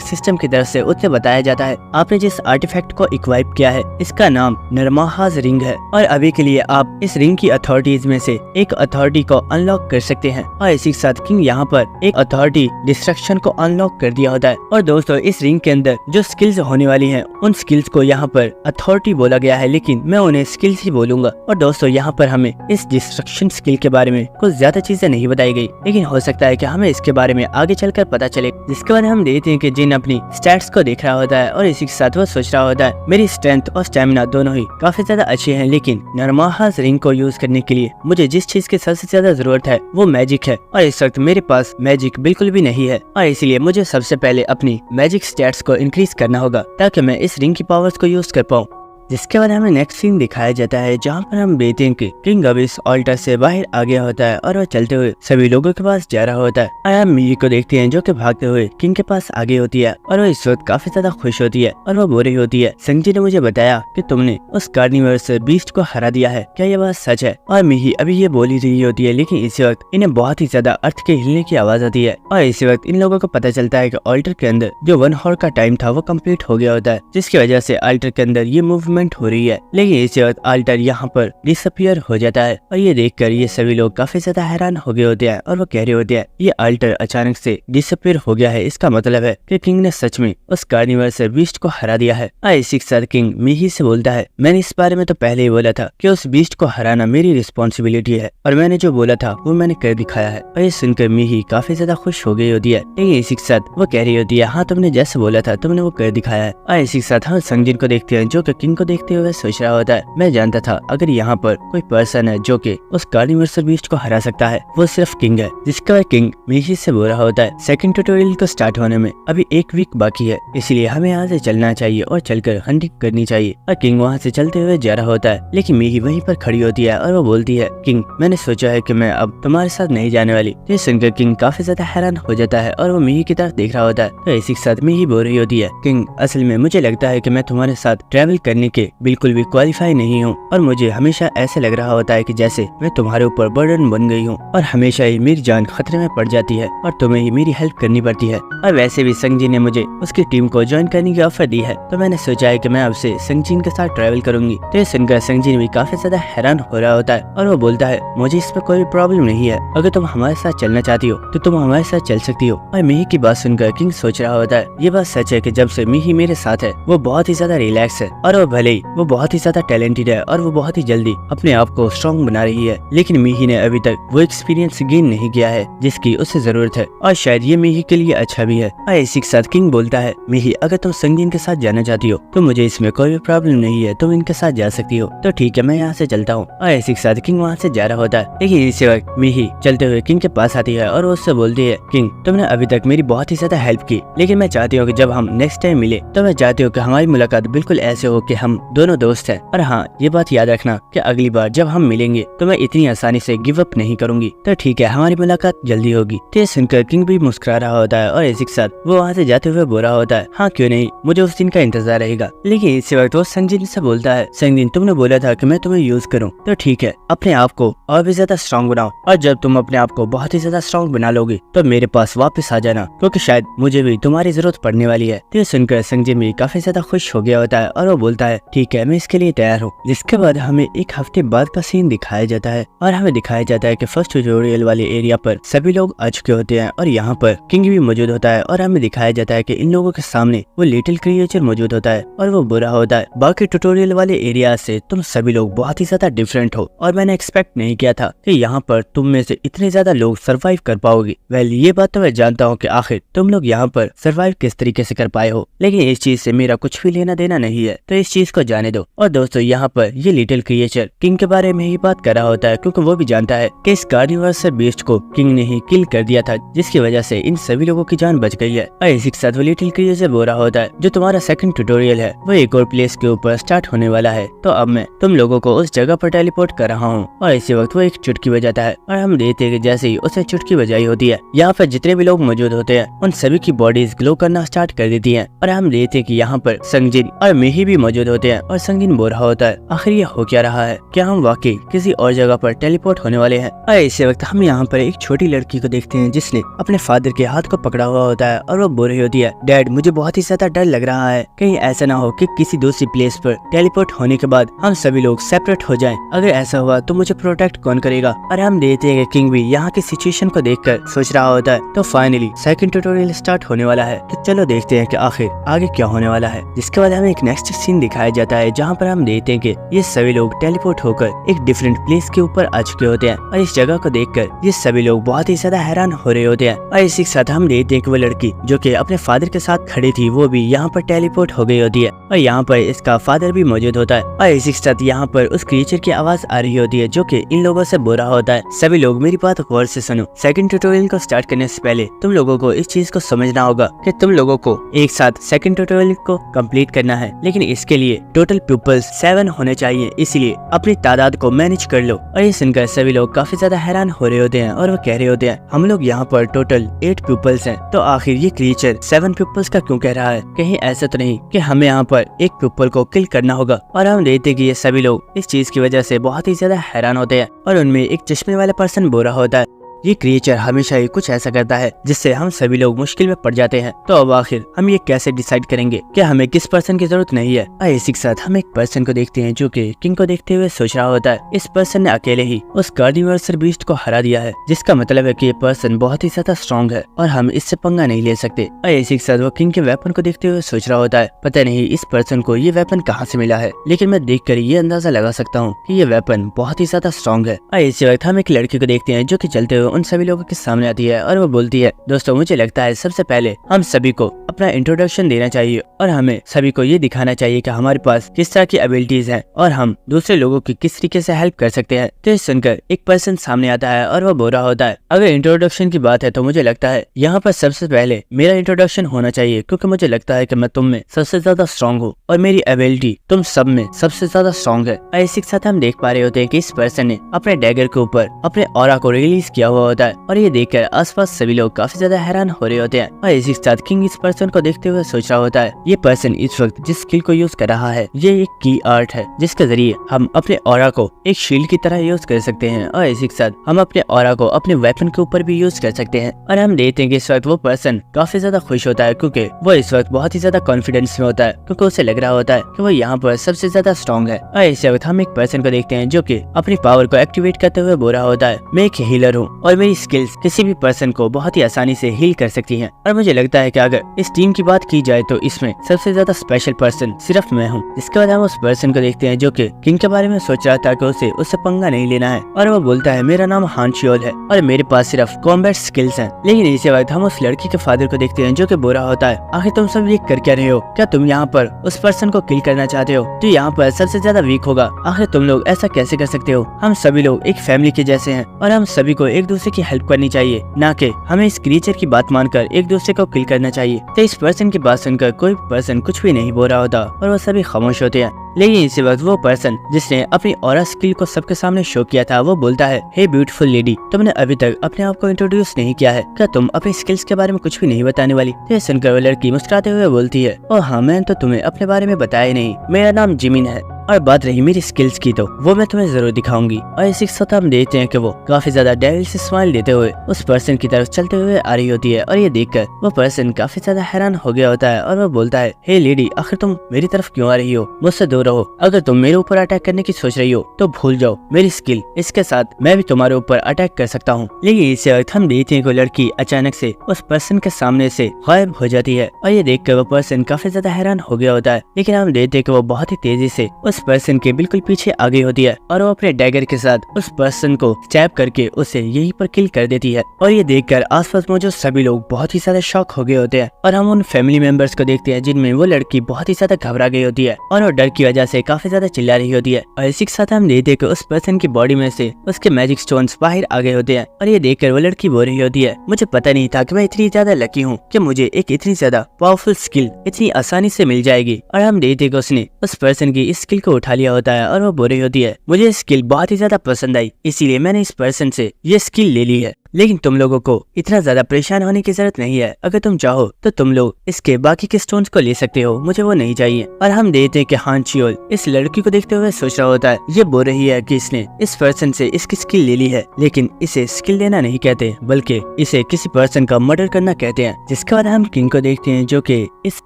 सिस्टम की तरफ से उसे बताया जाता है, आपने जिस आर्टिफैक्ट को इक्वाइप किया है इसका नाम नरमाहाज रिंग है और अभी के लिए आप इस रिंग की अथॉरिटीज में से एक अथॉरिटी को अनलॉक कर सकते हैं। और इसी के साथ किंग यहाँ पर एक अथॉरिटी डिस्ट्रक्शन को अनलॉक कर दिया होता है। और दोस्तों इस रिंग के अंदर जो स्किल्स होने वाली हैं उन स्किल्स को यहाँ पर अथॉरिटी बोला गया है, लेकिन मैं उन्हें स्किल्स ही बोलूंगा। और दोस्तों यहाँ पर हमें इस डिस्ट्रक्शन स्किल के बारे में कुछ ज्यादा चीजें नहीं बताई गई, लेकिन हो सकता है कि हमें इसके बारे में आगे चलकर पता चले, जिसके बारे में हम देखते हैं कि जिन अपनी स्टैट्स को देख रहा होता है और इसी के साथ वो सोच रहा होता है मेरी स्ट्रेंथ और स्टेमिना दोनों ही काफी ज्यादा अच्छे हैं, लेकिन नरमाहाज रिंग को यूज करने के लिए मुझे जिस चीज की सबसे ज्यादा जरूरत है वो मैजिक है और इस वक्त मेरे पास मैजिक बिल्कुल भी नहीं है। और इसलिए मुझे सबसे पहले अपनी मैजिक स्टैट्स को इंक्रीज करना होगा ताकि मैं इस रिंग की पावर्स को यूज कर पाऊँ। जिसके बाद हमें नेक्स्ट सीन दिखाया जाता है जहाँ पर हम देखते हैं कि किंग अब इस ऑल्टर से बाहर आ गया होता है और वह चलते हुए सभी लोगों के पास जा रहा होता है। और हम मिही को देखते हैं जो कि भागते हुए किंग के पास आ गई होती है और वह इस वक्त काफी ज्यादा खुश होती है और वह बोल रही होती है, संजी ने मुझे बताया कि तुमने उस कार्निवर्स बीस्ट को हरा दिया है, क्या ये बात सच है? और मिही अभी ये बोल ही रही होती है, लेकिन इसी वक्त इन्हें बहुत ही ज्यादा अर्थ के हिलने की आवाज आती है और इसी वक्त इन लोगों को पता चलता है कि ऑल्टर के अंदर जो 1 हॉर का टाइम था वो कम्प्लीट हो गया होता है, जिसकी वजह से ऑल्टर के अंदर ये मूवमेंट हो रही है। लेकिन इसी वक्त ऑल्टर यहाँ पर डिसअपियर हो जाता है और ये देखकर ये सभी लोग काफी ज्यादा हैरान हो गए होते हैं और वो कह रहे होते हैं ये ऑल्टर अचानक से डिसअपियर हो गया है, इसका मतलब है कि किंग ने सच में उस कार्निवर्स बीस्ट को हरा दिया है। और इसी के साथ किंग मिही से बोलता है, मैंने इस बारे में तो पहले ही बोला था कि उस बीस्ट को हराना मेरी रिस्पॉन्सिबिलिटी है और मैंने जो बोला था वो मैंने कर दिखाया है। और ये सुनकर मिही काफी ज्यादा खुश हो गई होती है, लेकिन इसी के साथ वो कह रही होती है, हाँ तुमने जैसे बोला था तुमने वो कर दिखाया है। और इसी के साथ हम संगजिन को देखते हैं जो कि किंग को देखते हुए सोच रहा होता है, मैं जानता था अगर यहाँ पर कोई पर्सन है जो कि उस कार्निवर्सल बीस्ट को हरा सकता है वो सिर्फ किंग है। जिसका किंग मिही से बोल रहा होता है, सेकंड ट्यूटोरियल को स्टार्ट होने में अभी 1 वीक बाकी है, इसलिए हमें यहाँ से चलना चाहिए और चलकर हंटिंग करनी चाहिए। और किंग वहाँ से चलते हुए जा रहा होता है, लेकिन मिही वहीं पर खड़ी होती है और वो बोलती है, किंग मैंने सोचा है कि मैं अब तुम्हारे साथ नहीं जाने वाली। ये सुनकर किंग काफी ज्यादा हैरान हो जाता है और वो मिही की तरफ देख रहा होता है। तो इसी के साथ मिही बोल रही होती है, किंग असल में मुझे लगता है कि मैं तुम्हारे साथ ट्रैवल करने के बिल्कुल भी क्वालिफाई नहीं हूँ और मुझे हमेशा ऐसे लग रहा होता है कि जैसे मैं तुम्हारे ऊपर बर्डन बन गई हूँ और हमेशा ही मेरी जान खतरे में पड़ जाती है और तुम्हें ही मेरी हेल्प करनी पड़ती है। और वैसे भी संगजिन ने मुझे उसकी टीम को ज्वाइन करने की ऑफर दी है, तो मैंने सोचा है कि मैं अब से संगजिन के साथ ट्रैवल करूंगी। तो ये सुनकर संगजिन भी काफी ज्यादा हैरान हो रहा होता है और वो बोलता है, मुझे इसमें कोई प्रॉब्लम नहीं है, अगर तुम हमारे साथ चलना चाहती हो तो तुम हमारे साथ चल सकती हो। और मिही की बात सुनकर किंग सोच रहा होता है, ये बात सच है कि जब से मिही मेरे साथ है वो बहुत ही ज्यादा रिलैक्स है और वो भले ही वो बहुत ही ज्यादा टैलेंटेड है और वो बहुत ही जल्दी अपने आप को स्ट्रॉन्ग बना रही है, लेकिन मिही ने अभी तक वो एक्सपीरियंस गेन नहीं किया है जिसकी उसे जरूरत है और शायद ये मिही के लिए अच्छा भी है। और इसी के साथ किंग बोलता है, मिही अगर तुम संगजिन के साथ जाना चाहती हो तो मुझे इसमें कोई भी प्रॉब्लम नहीं है, तुम इनके साथ जा सकती हो। तो ठीक है मैं यहाँ से चलता हूँ। और इसी के साथ किंग वहाँ से जा रहा होता है, लेकिन इसी वक्त मिही चलते हुए किंग के पास आती है और उससे बोलती है, किंग तुमने अभी तक मेरी बहुत ही ज्यादा हेल्प की, लेकिन मैं चाहती हूँ कि जब हम नेक्स्ट टाइम मिले तो मैं चाहती हूँ कि हमारी मुलाकात बिल्कुल ऐसे हो कि हम दोनों दोस्त हैं। और हाँ ये बात याद रखना कि अगली बार जब हम मिलेंगे तो मैं इतनी आसानी से गिव अप नहीं करूंगी। तो ठीक है हमारी मुलाकात जल्दी होगी। तो ये सुनकर किंग भी मुस्कुरा रहा होता है और इसी के साथ वो वहाँ से जाते हुए बोल रहा होता है, हाँ क्यों नहीं, मुझे उस दिन का इंतजार रहेगा। लेकिन इसी वक्त वो संगजिन से बोलता है, संगजिन तुमने बोला था कि मैं तुम्हें यूज करूँ, तो ठीक है अपने आप को और भी ज्यादा स्ट्रॉन्ग बनाओ और जब तुम अपने आप को बहुत ही ज्यादा स्ट्रॉन्ग बना लोगे तो मेरे पास वापस आ जाना, क्योंकि शायद मुझे भी तुम्हारी जरूरत पड़ने वाली है। तो ये सुनकर संगजिन भी काफी ज्यादा खुश हो गया होता है और वो बोलता है, ठीक है मैं इसके लिए तैयार हूँ। जिसके बाद हमें 1 हफ्ते बाद का सीन दिखाया जाता है और हमें दिखाया जाता है कि फर्स्ट ट्यूटोरियल वाले एरिया पर सभी लोग आ चुके होते हैं और यहाँ पर किंग भी मौजूद होता है और हमें दिखाया जाता है कि इन लोगों के सामने वो लिटिल क्रिएचर मौजूद होता है और वो बुरा होता है, बाकी ट्यूटोरियल वाले एरिया से तुम सभी लोग बहुत ही ज्यादा डिफरेंट हो और मैंने एक्सपेक्ट नहीं किया था कि यहाँ पर तुम में से इतने ज्यादा लोग सर्वाइव कर पाओगे। वेल ये बात तो मैं जानता हूँ कि आखिर तुम लोग यहाँ पर सर्वाइव किस तरीके से कर पाए हो, लेकिन इस चीज से मेरा कुछ भी लेना देना नहीं है, तो इस चीज को जाने दो। और दोस्तों यहाँ पर ये लिटिल क्रिएचर किंग के बारे में ही बात कर रहा होता है, क्योंकि वो भी जानता है कि इस कार्निवर्सल बीस्ट को किंग ने ही किल कर दिया था, जिसकी वजह से इन सभी लोगों की जान बच गई है। और इसी के साथ वो लिटिल क्रिएचर बोल रहा होता है, जो तुम्हारा सेकंड ट्यूटोरियल है वो एक और प्लेस के ऊपर स्टार्ट होने वाला है, तो अब मैं तुम लोगों को उस जगह पर टेलीपोर्ट कर रहा हूँ। और इसी वक्त वो एक चुटकी बजाता है और हम देखते हैं कि जैसे ही उसे चुटकी बजाई होती है यहाँ पर जितने भी लोग मौजूद होते हैं उन सभी की बॉडीज ग्लो करना स्टार्ट कर देती है। और हम देखते हैं कि यहाँ पर संगजिन और मिही भी मौजूद होते होते हैं और संगीन बोल रहा होता है आखिर ये हो क्या रहा है, क्या हम वाकई किसी और जगह पर टेलीपोर्ट होने वाले हैं। और इसी वक्त हम यहाँ पर एक छोटी लड़की को देखते हैं जिसने अपने फादर के हाथ को पकड़ा हुआ होता है और वो बोल रही होती है डैड मुझे बहुत ही ज्यादा डर लग रहा है, कहीं ऐसा ना हो कि किसी दूसरी प्लेस पर टेलीपोर्ट होने के बाद हम सभी लोग सेपरेट हो जाएं। अगर ऐसा हुआ तो मुझे प्रोटेक्ट कौन करेगा। और हम देखते हैं कि किंग भी यहाँ की सिचुएशन को देखकर सोच रहा होता है। तो फाइनली सेकंड ट्यूटोरियल स्टार्ट होने वाला है, तो चलो देखते हैं कि आखिर आगे क्या होने वाला है। जिसके बाद हमें एक नेक्स्ट सीन दिखाया जाता है जहाँ पर हम देखते हैं कि ये सभी लोग टेलीपोर्ट होकर एक डिफरेंट प्लेस के ऊपर आ चुके होते हैं और इस जगह को देखकर ये सभी लोग बहुत ही ज्यादा हैरान हो रहे होते हैं। और इसी के साथ हम देखते हैं कि वो लड़की जो कि अपने फादर के साथ खड़ी थी वो भी यहाँ पर टेलीपोर्ट हो गई होती है और यहाँ पर इसका फादर भी मौजूद होता है। और इसी के साथ यहाँ पर उस क्रिएचर की आवाज आ रही होती है जो कि इन लोगों से बोल रहा होता है सभी लोग मेरी बात गौर से सुनो। सेकंड ट्यूटोरियल को स्टार्ट करने से पहले तुम लोगों को इस चीज को समझना होगा कि तुम लोगों को एक साथ सेकंड ट्यूटोरियल को कंप्लीट करना है, लेकिन इसके लिए टोटल पीपल्स 7 होने चाहिए, इसलिए अपनी तादाद को मैनेज कर लो। और ये सुनकर सभी लोग काफी ज्यादा हैरान हो रहे होते हैं और वो कह रहे होते हैं हम लोग यहाँ पर टोटल 8 पीपल्स हैं, तो आखिर ये क्रिएचर 7 पीपल्स का क्यों कह रहा है, कहीं ऐसा तो नहीं कि हमें यहाँ पर एक पीपल को किल करना होगा। और हम देखते हैं कि ये सभी लोग इस चीज की वजह से बहुत ही ज्यादा हैरान होते हैं और उनमें एक चश्मे वाला पर्सन बोल रहा होता है ये क्रिएचर हमेशा ही कुछ ऐसा करता है जिससे हम सभी लोग मुश्किल में पड़ जाते हैं। तो अब आखिर हम ये कैसे डिसाइड करेंगे कि हमें किस पर्सन की जरूरत नहीं है। और इसी के साथ हम एक पर्सन को देखते हैं जो कि किंग को देखते हुए सोच रहा होता है इस पर्सन ने अकेले ही उस कार्निवर्सल बीस्ट को हरा दिया है, जिसका मतलब है कि ये पर्सन बहुत ही ज्यादा स्ट्रॉन्ग है और हम इससे पंगा नहीं ले सकते। और इसी के साथ वो किंग के वेपन को देखते हुए सोच रहा होता है पता नहीं इस पर्सन को ये वेपन कहाँ से मिला है, लेकिन मैं देख कर ये अंदाजा लगा सकता हूँ कि ये वेपन बहुत ही ज्यादा स्ट्रॉन्ग है। और इसी वक्त हम एक लड़की को देखते हैं जो कि चलते हुए उन सभी लोगों के सामने आती है और वो बोलती है दोस्तों मुझे लगता है सबसे पहले हम सभी को अपना इंट्रोडक्शन देना चाहिए और हमें सभी को ये दिखाना चाहिए कि हमारे पास किस तरह की एबिलिटीज हैं और हम दूसरे लोगों की किस तरीके से हेल्प कर सकते हैं। तो सुनकर एक पर्सन सामने आता है और वो बोल रहा होता है अगर इंट्रोडक्शन की बात है तो मुझे लगता है यहाँ पर सबसे पहले मेरा इंट्रोडक्शन होना चाहिए, क्योंकि मुझे लगता है कि मैं तुम में सबसे ज्यादा स्ट्रॉन्ग हूँ और मेरी एबिलिटी तुम सब में सबसे ज्यादा स्ट्रॉन्ग है। और इसी के साथ हम देख पा रहे होते हैं कि इस पर्सन ने अपने डैगर के ऊपर अपने ऑरा को रिलीज किया हुआ होता है और ये देखकर आसपास सभी लोग काफी ज्यादा हैरान हो रहे होते हैं। और इसी के साथ किंग इस पर्सन को देखते हुए सोच रहा होता है ये पर्सन इस वक्त जिस स्किल को यूज कर रहा है ये एक की आर्ट है जिसके जरिए हम अपने ऑरा को एक शील्ड की तरह यूज कर सकते हैं और इसी के साथ हम अपने ऑरा को अपने वेपन के ऊपर भी यूज कर सकते हैं। और हम देखते हैं कि इस वक्त वो पर्सन काफी ज्यादा खुश होता है क्योंकि वो इस वक्त बहुत ही ज्यादा कॉन्फिडेंस में होता है, क्योंकि उसे लग रहा होता है कि वो यहाँ पर सबसे ज्यादा स्ट्रॉन्ग है। और इसी वक्त हम एक पर्सन को देखते हैं जो कि अपनी पावर को एक्टिवेट करते हुए बोल रहा होता है मैं एक हीलर हूँ और मेरी स्किल्स किसी भी पर्सन को बहुत ही आसानी से हील कर सकती हैं। और मुझे लगता है कि अगर इस टीम की बात की जाए तो इसमें सबसे ज्यादा स्पेशल पर्सन सिर्फ मैं हूँ। इसके बाद हम उस पर्सन को देखते हैं जो कि किंग के बारे में सोच रहा था कि उसे उससे पंगा नहीं लेना है और वो बोलता है मेरा नाम हान शियोल है और मेरे पास सिर्फ कॉम्बैट स्किल्स हैं। लेकिन इसी वक्त हम उस लड़की के फादर को देखते हैं जो कि बोल रहा होता है आखिर तुम सब ये कर क्या रहे हो, क्या तुम यहाँ पर उस पर्सन को किल करना चाहते हो जो यहाँ पर सबसे ज्यादा वीक होगा, आखिर तुम लोग ऐसा कैसे कर सकते हो। हम सभी लोग एक फैमिली के जैसे हैं और हम सभी को एक दूसरे की हेल्प करनी चाहिए, ना कि हमें इस क्रिएचर की बात मानकर एक दूसरे को किल करना चाहिए। तो इस पर्सन की बात सुनकर कोई पर्सन कुछ भी नहीं बोल रहा होता और वो सभी खामोश होते हैं। लेकिन इसी वक्त वो पर्सन जिसने अपनी ऑरा स्किल को सबके सामने शो किया था वो बोलता है हे ब्यूटीफुल लेडी, तुमने अभी तक अपने आप को इंट्रोड्यूस नहीं किया है, क्या तुम अपनी स्किल्स के बारे में कुछ भी नहीं बताने वाली। तो सुनकर वो लड़की मुस्कुराते हुए बोलती है ओ हाँ मैंने तो तुम्हें अपने बारे में बताया ही नहीं, मेरा नाम जिमिन है और बात रही मेरी स्किल्स की तो वो मैं तुम्हें जरूर दिखाऊंगी। और इसी के साथ हम देखते हैं कि वो काफी ज्यादा डेविल से स्माइल देते हुए उस पर्सन की तरफ चलते हुए आ रही होती है और ये देखकर वो पर्सन काफी ज्यादा हैरान हो गया होता है और वो बोलता है हे लेडी, आखिर तुम मेरी तरफ क्यों आ रही हो, मुझसे दूर रहो, अगर तुम मेरे ऊपर अटैक करने की सोच रही हो तो भूल जाओ मेरी स्किल, इसके साथ मैं भी तुम्हारे ऊपर अटैक कर सकता हूँ। लेकिन इसी वक्त हम देखते हैं कि लड़की अचानक से उस पर्सन के सामने से गायब हो जाती है और ये देखकर वो पर्सन काफी ज्यादा हैरान हो गया होता है। लेकिन हम देखते हैं कि वो बहुत ही तेजी से उस पर्सन के बिल्कुल पीछे आ गई होती है और वो अपने डैगर के साथ उस पर्सन को स्टैब करके उसे यहीं पर किल कर देती है। और ये देखकर आसपास मौजूद सभी लोग बहुत ही ज्यादा शॉक हो गए होते हैं और हम उन फैमिली मेंबर्स को देखते हैं जिनमें वो लड़की बहुत ही ज्यादा घबरा गई होती है और वो डर की वजह से काफी ज्यादा चिल्ला रही होती है। और इसी के साथ हम देखते हैं कि उस पर्सन की बॉडी में से उसके मैजिक स्टोन्स बाहर आ गए होते हैं और ये देखकर वो लड़की बोल रही होती है मुझे पता नहीं था कि मैं इतनी ज्यादा लकी हूँ कि मुझे एक इतनी ज्यादा पावरफुल स्किल इतनी आसानी से मिल जाएगी। और हम देखते हैं कि उसने उस पर्सन की इस स्किल को उठा लिया होता है और वो बोल रही होती है मुझे स्किल बहुत ही ज्यादा पसंद आई, इसीलिए मैंने इस पर्सन से ये स्किल ले ली है। लेकिन तुम लोगों को इतना ज्यादा परेशान होने की जरूरत नहीं है। अगर तुम चाहो तो तुम लोग इसके बाकी के स्टोन्स को ले सकते हो, मुझे वो नहीं चाहिए। और हम देखते हैं कि हान चियोल इस लड़की को देखते हुए सोच रहा होता है। ये बोल रही है कि इसने इस पर्सन से इसकी स्किल ले ली है, लेकिन इसे स्किल लेना नहीं कहते बल्कि इसे किसी पर्सन का मर्डर करना कहते हैं। जिसके बाद हम किंग को देखते हैं जो कि इस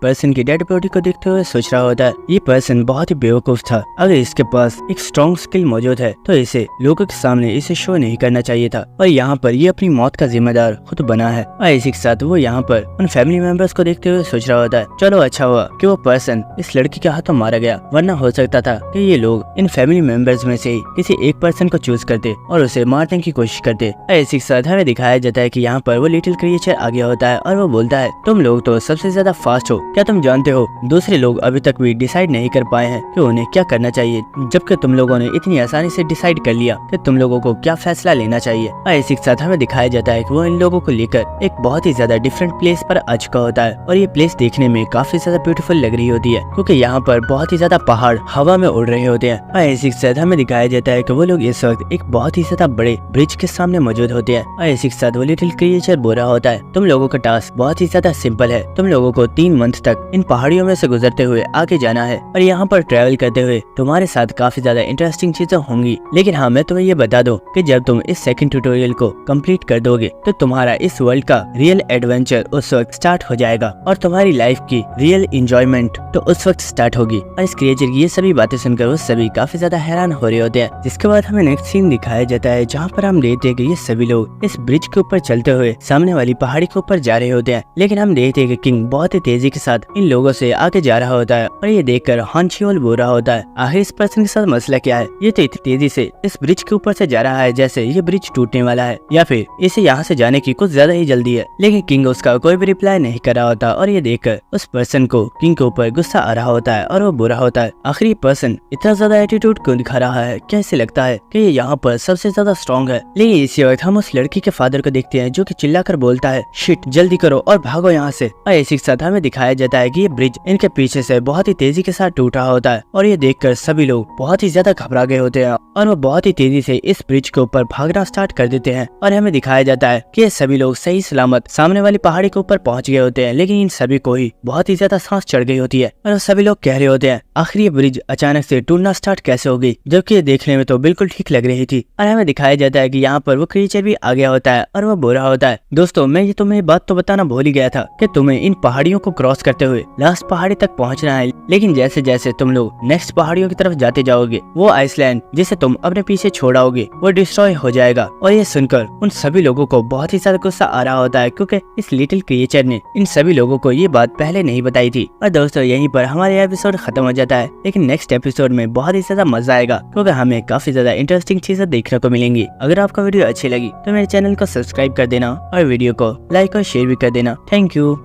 पर्सन की डेड बॉडी को देखते हुए सोच रहा होता है। ये पर्सन बहुत ही बेवकूफ था। अगर इसके पास एक स्ट्रॉन्ग स्किल मौजूद है तो इसे लोगों के सामने इसे शो नहीं करना चाहिए था, और यहाँ पर ये अपनी मौत का जिम्मेदार खुद बना है। और इसी के साथ वो यहाँ पर उन फैमिली मेंबर्स को देखते हुए सोच रहा होता है, चलो अच्छा हुआ कि वो पर्सन इस लड़की के हाथों मारा गया, वरना हो सकता था कि ये लोग इन फैमिली मेंबर्स में से ही किसी एक पर्सन को चूज करते और उसे मारने की कोशिश करते। और इसी के साथ हमें दिखाया जाता है कि यहाँ पर वो लिटिल क्रिएचर आ गया होता है और वो बोलता है, तुम लोग तो सबसे ज्यादा फास्ट हो, क्या तुम जानते हो दूसरे लोग अभी तक भी डिसाइड नहीं कर पाए हैं कि उन्हें क्या करना चाहिए, जबकि तुम लोगों ने इतनी आसानी से डिसाइड कर लिया कि तुम लोगों को क्या फैसला लेना चाहिए। और इसी के साथ हमें दिखाया जाता है कि वो इन लोगों को लेकर एक बहुत ही ज्यादा डिफरेंट प्लेस पर आ चुका होता है, और ये प्लेस देखने में काफी ज्यादा ब्यूटीफुल लग रही होती है क्योंकि यहाँ पर बहुत ही ज्यादा पहाड़ हवा में उड़ रहे होते हैं। और इसी के साथ हमें दिखाया जाता है कि वो लोग इस वक्त एक बहुत ही ज्यादा बड़े ब्रिज के सामने मौजूद होते हैं। और इसी के साथ वो लिटिल क्रिएचर बोल रहा होता है, तुम लोगों का टास्क बहुत ही ज्यादा सिंपल है, तुम लोगों को 3 मंथ तक इन पहाड़ियों में से गुजरते हुए आगे जाना है, और यहाँ पर ट्रैवल करते हुए तुम्हारे साथ काफी ज्यादा इंटरेस्टिंग चीजें होंगी। लेकिन हाँ, मैं तुम्हें ये बता दूं कि जब तुम इस सेकंड ट्यूटोरियल को कंप्लीट कर दोगे तो तुम्हारा इस वर्ल्ड का रियल एडवेंचर उस वक्त स्टार्ट हो जाएगा, और तुम्हारी लाइफ की रियल एंजॉयमेंट तो उस वक्त स्टार्ट होगी। और इस क्रिएचर की ये सभी बातें सुनकर वो सभी काफी ज्यादा हैरान हो रहे होते हैं। जिसके बाद हमें नेक्स्ट सीन दिखाया जाता है जहाँ पर हम देखते हैं कि ये सभी लोग इस ब्रिज के ऊपर चलते हुए सामने वाली पहाड़ी के ऊपर जा रहे होते हैं। लेकिन हम देखते हैं कि किंग बहुत ही तेजी के साथ इन लोगों से आगे जा रहा होता है, और ये देखकर हान चियोल बोल रहा होता है, आखिर इस पर्सन के साथ मसला क्या है, ये तो इतनी तेजी से इस ब्रिज के ऊपर से जा रहा है जैसे ये ब्रिज टूटने वाला है, या फिर इसे यहाँ से जाने की कुछ ज्यादा ही जल्दी है। लेकिन किंग उसका कोई भी रिप्लाई नहीं कर रहा होता, और ये देखकर उस पर्सन को किंग के ऊपर गुस्सा आ रहा होता है और वो बुरा होता है, आखिर ये पर्सन इतना ज्यादा एटीट्यूड क्यों दिखा रहा है, क्या इसे लगता है कि ये यहाँ पर सबसे ज्यादा स्ट्रॉन्ग है। लेकिन इसी वक्त हम उस लड़की के फादर को देखते हैं जो कि चिल्लाकर बोलता है, शिट, जल्दी करो और भागो यहाँ से। और इसी के साथ हमें दिखाया जाता है कि ये ब्रिज इनके पीछे से बहुत ही तेजी के साथ टूट रहा होता है, और ये देखकर सभी लोग बहुत ही ज्यादा घबरा गए होते हैं, और वो बहुत ही तेजी से इस ब्रिज के ऊपर भागना स्टार्ट कर देते हैं। और हमें दिखाया जाता है कि ये सभी लोग सही सलामत सामने वाली पहाड़ी के ऊपर पहुंच गए होते हैं, लेकिन इन सभी को ही बहुत ही ज्यादा सांस चढ़ गई होती है, और सभी लोग कह रहे होते हैं, आखिर ये ब्रिज अचानक से टूटना स्टार्ट कैसे हो गई, जबकि ये देखने में तो बिल्कुल ठीक लग रही थी। और हमें दिखाया जाता है कि यहाँ पर वो क्रिएचर भी आ गया होता है, और वो बोल रहा होता है, दोस्तों मैं ये तुम्हें बात तो बताना भूल ही गया था कि तुम्हें इन पहाड़ियों को क्रॉस करते हुए लास्ट पहाड़ी तक पहुंचना है, लेकिन जैसे जैसे तुम लोग नेक्स्ट पहाड़ियों की तरफ जाते जाओगे वो आइसलैंड जिसे तुम अपने पीछे छोड़ाओगे वो डिस्ट्रॉय हो जाएगा। और ये सुनकर उन सभी लोगों को बहुत ही ज्यादा गुस्सा आ रहा होता है क्योंकि इस लिटिल क्रिएचर ने इन सभी लोगों को ये बात पहले नहीं बताई थी। और दोस्तों यहीं पर हमारे एपिसोड खत्म हो जाता है, लेकिन नेक्स्ट एपिसोड में बहुत ही ज्यादा मजा आएगा क्योंकि हमें काफी ज्यादा इंटरेस्टिंग चीजें देखने को मिलेंगी। अगर आपको वीडियो अच्छी लगी तो मेरे चैनल को सब्सक्राइब कर देना और वीडियो को लाइक और शेयर भी कर देना। Thank you.